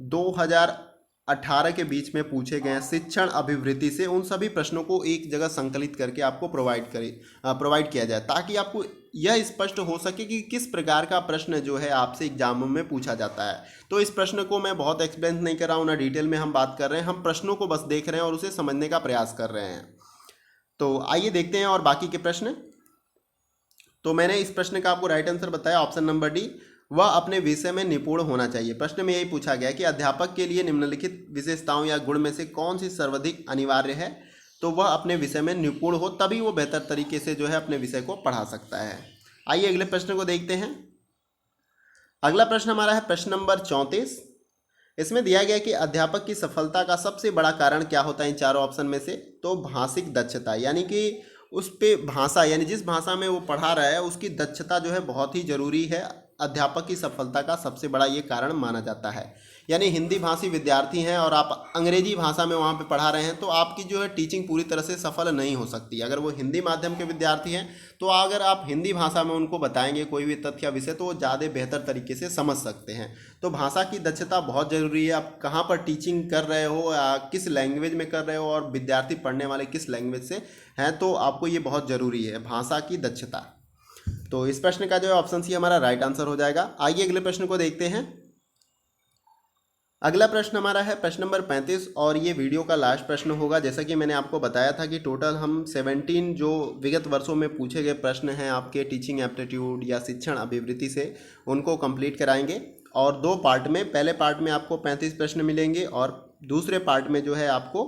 2018 के बीच में पूछे गए हैं शिक्षण अभिवृत्ति से, उन सभी प्रश्नों को एक जगह संकलित करके आपको प्रोवाइड किया जाए, ताकि आपको यह स्पष्ट हो सके कि किस प्रकार का प्रश्न जो है आपसे एग्जाम में पूछा जाता है। तो इस प्रश्न को मैं बहुत एक्सप्लेन नहीं कर रहा हूँ, ना डिटेल में हम बात कर रहे हैं, हम प्रश्नों को बस देख रहे हैं और उसे समझने का प्रयास कर रहे हैं। तो आइए देखते हैं और बाकी के प्रश्न। तो मैंने इस प्रश्न का आपको राइट आंसर बताया, ऑप्शन नंबर डी, वह अपने विषय में निपुण होना चाहिए। प्रश्न में यही पूछा गया कि अध्यापक के लिए निम्नलिखित विशेषताओं या गुण में से कौन सी सर्वाधिक अनिवार्य है। तो वह अपने विषय में निपुण हो, तभी वो बेहतर तरीके से जो है अपने विषय को पढ़ा सकता है। आइए अगले प्रश्न को देखते हैं। अगला प्रश्न हमारा है प्रश्न नंबर 34। इसमें दिया गया कि अध्यापक की सफलता का सबसे बड़ा कारण क्या होता है इन चारों ऑप्शन में से। तो भाषिक दक्षता, यानी कि उस पे भाषा, यानी जिस भाषा में वो पढ़ा रहा है उसकी दक्षता जो है बहुत ही ज़रूरी है, अध्यापक की सफलता का सबसे बड़ा ये कारण माना जाता है। यानी हिंदी भाषी विद्यार्थी हैं और आप अंग्रेजी भाषा में वहाँ पे पढ़ा रहे हैं, तो आपकी जो है टीचिंग पूरी तरह से सफल नहीं हो सकती। अगर वो हिंदी माध्यम के विद्यार्थी हैं तो अगर आप हिंदी भाषा में उनको बताएंगे कोई भी तथ्य या विषय, तो वो ज़्यादा बेहतर तरीके से समझ सकते हैं। तो भाषा की दक्षता बहुत ज़रूरी है। आप कहाँ पर टीचिंग कर रहे हो या किस लैंग्वेज में कर रहे हो और विद्यार्थी पढ़ने वाले किस लैंग्वेज से हैं, तो आपको ये बहुत ज़रूरी है भाषा की दक्षता। तो इस प्रश्न का जो है ऑप्शन सी हमारा राइट आंसर हो जाएगा। आइए अगले प्रश्न को देखते हैं। अगला प्रश्न हमारा है प्रश्न नंबर 35 और ये वीडियो का लास्ट प्रश्न होगा। जैसा कि मैंने आपको बताया था कि टोटल हम 17 जो विगत वर्षों में पूछे गए प्रश्न हैं आपके टीचिंग एप्टीट्यूड या शिक्षण अभिवृत्ति से, उनको कंप्लीट कराएंगे और 2 पार्ट में। पहले पार्ट में आपको 35 प्रश्न मिलेंगे और दूसरे पार्ट में जो है आपको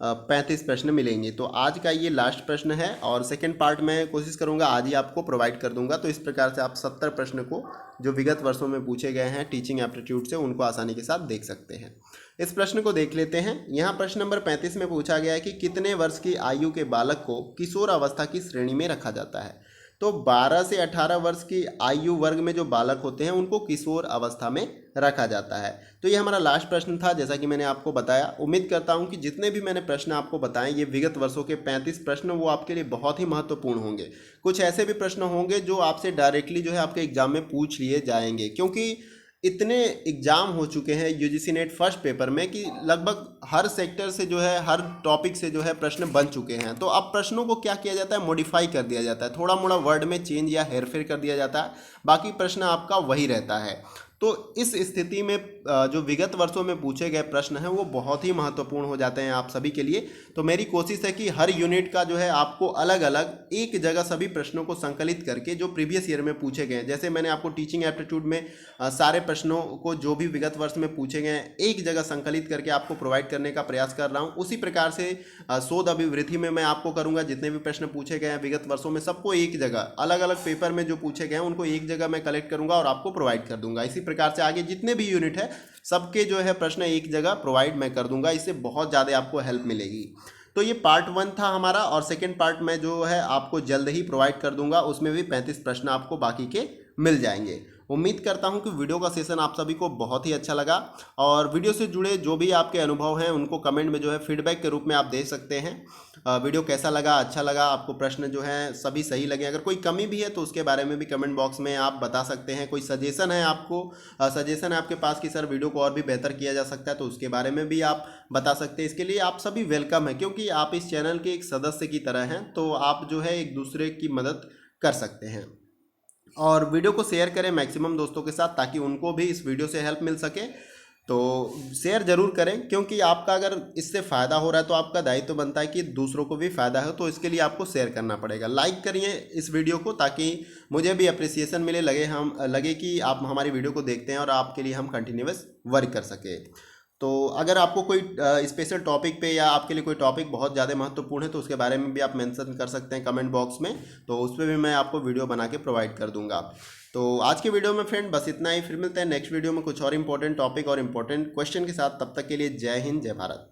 35 प्रश्न मिलेंगे। तो आज का ये लास्ट प्रश्न है और सेकंड पार्ट में कोशिश करूंगा आज ही आपको प्रोवाइड कर दूंगा। तो इस प्रकार से आप 70 प्रश्न को जो विगत वर्षों में पूछे गए हैं टीचिंग एप्टीट्यूड से, उनको आसानी के साथ देख सकते हैं। इस प्रश्न को देख लेते हैं। यहाँ प्रश्न नंबर 35 में पूछा गया है कि कितने वर्ष की आयु के बालक को किशोर अवस्था की श्रेणी में रखा जाता है। तो 12 से 18 वर्ष की आयु वर्ग में जो बालक होते हैं उनको किशोर अवस्था में रखा जाता है। तो ये हमारा लास्ट प्रश्न था, जैसा कि मैंने आपको बताया। उम्मीद करता हूँ कि जितने भी मैंने प्रश्न आपको बताए, ये विगत वर्षों के 35 प्रश्न, वो आपके लिए बहुत ही महत्वपूर्ण होंगे। कुछ ऐसे भी प्रश्न होंगे जो आपसे डायरेक्टली जो है आपके एग्जाम में पूछ लिए जाएंगे, क्योंकि इतने एग्ज़ाम हो चुके हैं यूजीसी नेट फर्स्ट पेपर में कि लगभग हर सेक्टर से जो है, हर टॉपिक से जो है प्रश्न बन चुके हैं। तो अब प्रश्नों को क्या किया जाता है, मॉडिफाई कर दिया जाता है, थोड़ा मोड़ा वर्ड में चेंज या हेरफेर कर दिया जाता है, बाकी प्रश्न आपका वही रहता है। तो इस स्थिति में जो विगत वर्षों में पूछे गए प्रश्न हैं वो बहुत ही महत्वपूर्ण हो जाते हैं आप सभी के लिए। तो मेरी कोशिश है कि हर यूनिट का जो है आपको अलग अलग एक जगह सभी प्रश्नों को संकलित करके जो प्रीवियस ईयर में पूछे गए हैं, जैसे मैंने आपको टीचिंग एप्टीट्यूड में सारे प्रश्नों को जो भी विगत वर्ष में पूछे गए हैं एक जगह संकलित करके आपको प्रोवाइड करने का प्रयास कर रहा हूँ। उसी प्रकार से शोध अभिवृद्धि में मैं आपको करूँगा, जितने भी प्रश्न पूछे गए हैं विगत वर्षों में सबको एक जगह, अलग अलग पेपर में जो पूछे गए हैं उनको एक जगह मैं कलेक्ट करूँगा और आपको प्रोवाइड कर दूंगा। इसी प्रकार से आगे जितने भी यूनिट है सबके जो है प्रश्न एक जगह प्रोवाइड मैं कर दूंगा, इससे बहुत ज़्यादा आपको हेल्प मिलेगी। तो ये पार्ट 1 था हमारा और सेकंड पार्ट में जो है आपको जल्द ही प्रोवाइड कर दूंगा, उसमें भी 35 प्रश्न आपको बाकी के मिल जाएंगे। उम्मीद करता हूं कि वीडियो का सेशन आप सभी को बहुत ही अच्छा लगा और वीडियो से जुड़े जो भी आपके अनुभव हैं उनको कमेंट में जो है फीडबैक के रूप में आप दे सकते हैं। वीडियो कैसा लगा, अच्छा लगा, आपको प्रश्न जो हैं सभी सही लगे, अगर कोई कमी भी है तो उसके बारे में भी कमेंट बॉक्स में आप बता सकते हैं। कोई सजेशन है आपको, सजेशन है आपके पास कि सर वीडियो को और भी बेहतर किया जा सकता है, तो उसके बारे में भी आप बता सकते हैं। इसके लिए आप सभी वेलकम है, क्योंकि आप इस चैनल के एक सदस्य की तरह हैं, तो आप जो है एक दूसरे की मदद कर सकते हैं। और वीडियो को शेयर करें मैक्सिमम दोस्तों के साथ, ताकि उनको भी इस वीडियो से हेल्प मिल सके। तो शेयर ज़रूर करें, क्योंकि आपका अगर इससे फ़ायदा हो रहा है तो आपका दायित्व बनता है कि दूसरों को भी फ़ायदा हो, तो इसके लिए आपको शेयर करना पड़ेगा। लाइक करिए इस वीडियो को, ताकि मुझे भी अप्रिसिएशन मिले, लगे कि आप हमारी वीडियो को देखते हैं और आपके लिए हम कंटिन्यूअस वर्क कर सके। तो अगर आपको कोई स्पेशल टॉपिक पे या आपके लिए कोई टॉपिक बहुत ज़्यादा महत्वपूर्ण है तो उसके बारे में भी आप मेंशन कर सकते हैं कमेंट बॉक्स में, तो उस पर भी मैं आपको वीडियो बना के प्रोवाइड कर दूंगा। तो आज के वीडियो में फ्रेंड बस इतना ही, फिर मिलते हैं नेक्स्ट वीडियो में कुछ और इंपॉर्टेंट टॉपिक और इंपॉर्टेंट क्वेश्चन के साथ। तब तक के लिए जय हिंद, जय भारत।